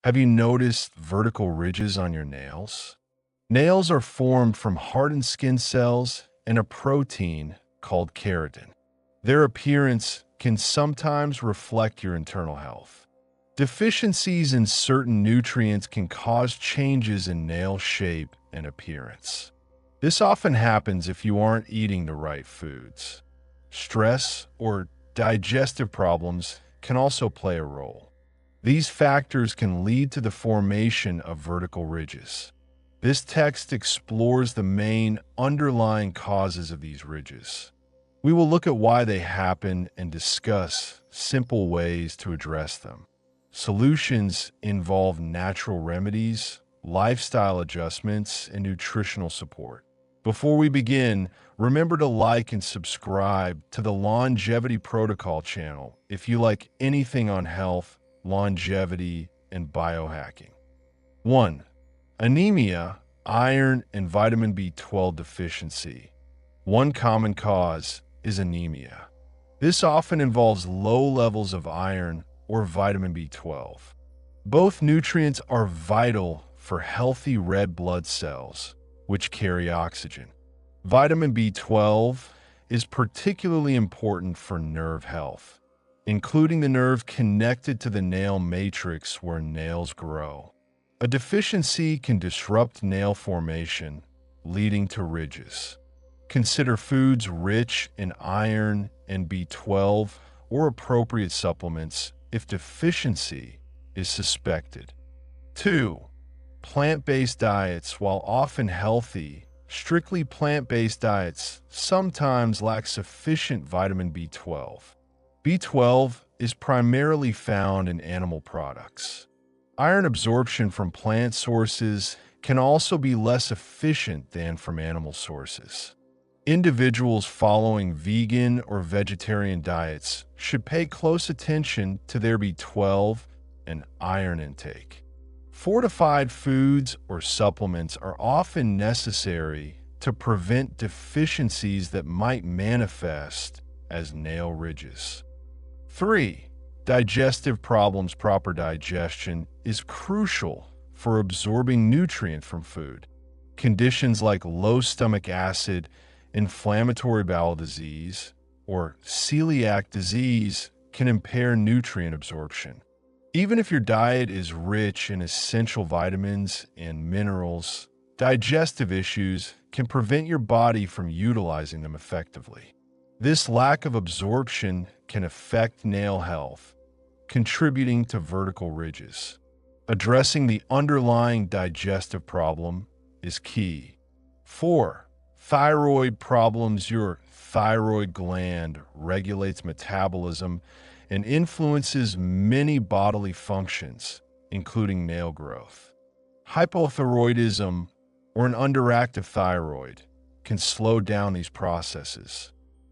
Have you noticed vertical ridges on your nails? Nails are formed from hardened skin cells and a protein called keratin. Their appearance can sometimes reflect your internal health. Deficiencies in certain nutrients can cause changes in nail shape and appearance. This often happens if you aren't eating the right foods. Stress or digestive problems can also play a role. These factors can lead to the formation of vertical ridges. This text explores the main underlying causes of these ridges. We will look at why they happen and discuss simple ways to address them. Solutions involve natural remedies, lifestyle adjustments, and nutritional support. Before we begin, remember to like and subscribe to the Longevity Protocol channel if you like anything on health, longevity, and biohacking. 1. Anemia, iron, and vitamin B12 deficiency. One common cause is anemia. This often involves low levels of iron or vitamin B12. Both nutrients are vital for healthy red blood cells, which carry oxygen. Vitamin B12 is particularly important for nerve health, including the nerve connected to the nail matrix where nails grow. A deficiency can disrupt nail formation, leading to ridges. Consider foods rich in iron and B12 or appropriate supplements if deficiency is suspected. 2. Plant-based diets. While often healthy, strictly plant-based diets sometimes lack sufficient vitamin B12. B12 is primarily found in animal products. Iron absorption from plant sources can also be less efficient than from animal sources. Individuals following vegan or vegetarian diets should pay close attention to their B12 and iron intake. Fortified foods or supplements are often necessary to prevent deficiencies that might manifest as nail ridges. 3. Digestive problems. Proper digestion is crucial for absorbing nutrient from food. Conditions like low stomach acid, inflammatory bowel disease, or celiac disease can impair nutrient absorption. Even if your diet is rich in essential vitamins and minerals, digestive issues can prevent your body from utilizing them effectively. This lack of absorption can affect nail health, contributing to vertical ridges. Addressing the underlying digestive problem is key. 4. Thyroid problems. Your thyroid gland regulates metabolism and influences many bodily functions, including nail growth. Hypothyroidism, or an underactive thyroid, can slow down these processes.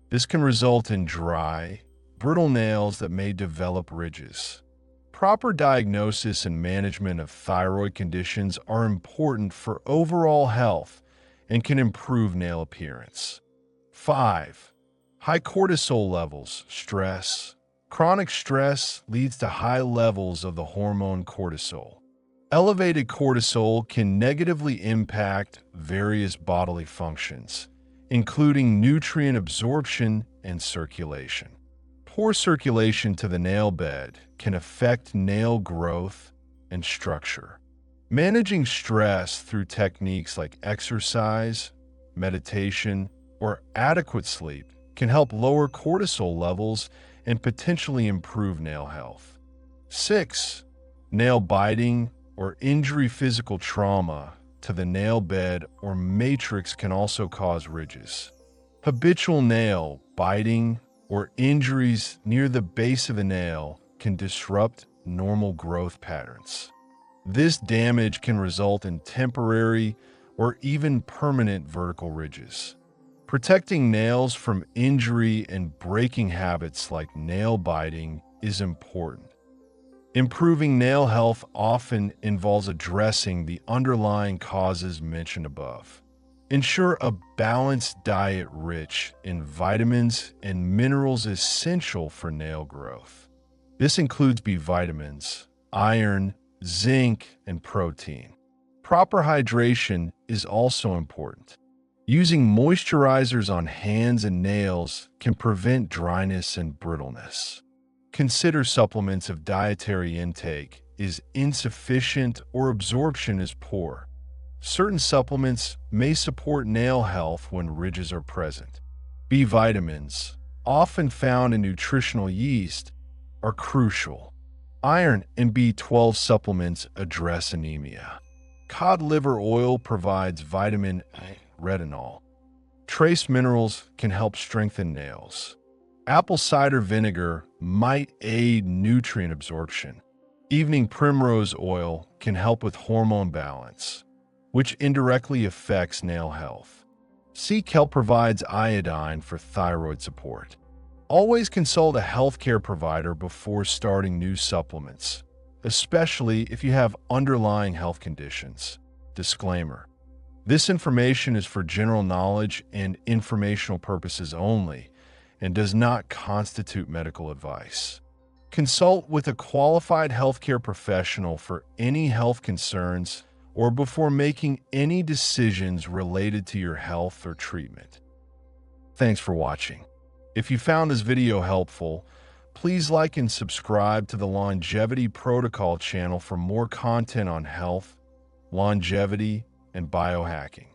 This can result in dry, brittle nails that may develop ridges. Proper diagnosis and management of thyroid conditions are important for overall health and can improve nail appearance. 5. High cortisol levels. Stress. Chronic stress leads to high levels of the hormone cortisol. Elevated cortisol can negatively impact various bodily functions, including nutrient absorption and circulation. Poor circulation to the nail bed can affect nail growth and structure. Managing stress through techniques like exercise, meditation, or adequate sleep can help lower cortisol levels and potentially improve nail health. 6. Nail biting or injury. Physical trauma to the nail bed or matrix can also cause ridges. Habitual nail biting or injuries near the base of the nail can disrupt normal growth patterns. This damage can result in temporary or even permanent vertical ridges. Protecting nails from injury and breaking habits like nail biting is important. Improving nail health often involves addressing the underlying causes mentioned above. Ensure a balanced diet rich in vitamins and minerals essential for nail growth. This includes B vitamins, iron, zinc, and protein. Proper hydration is also important. Using moisturizers on hands and nails can prevent dryness and brittleness. Consider supplements if dietary intake is insufficient or absorption is poor. Certain supplements may support nail health when ridges are present. B vitamins, often found in nutritional yeast, are crucial. Iron and B12 supplements address anemia. Cod liver oil provides vitamin A, retinol. Trace minerals can help strengthen nails. Apple cider vinegar might aid nutrient absorption. Evening primrose oil can help with hormone balance, which indirectly affects nail health. Sea kelp provides iodine for thyroid support. Always consult a healthcare provider before starting new supplements, especially if you have underlying health conditions. Disclaimer: this information is for general knowledge and informational purposes only and does not constitute medical advice. Consult with a qualified healthcare professional for any health concerns or before making any decisions related to your health or treatment. Thanks for watching. If you found this video helpful, please like and subscribe to the Longevity Protocol channel for more content on health, longevity, and biohacking.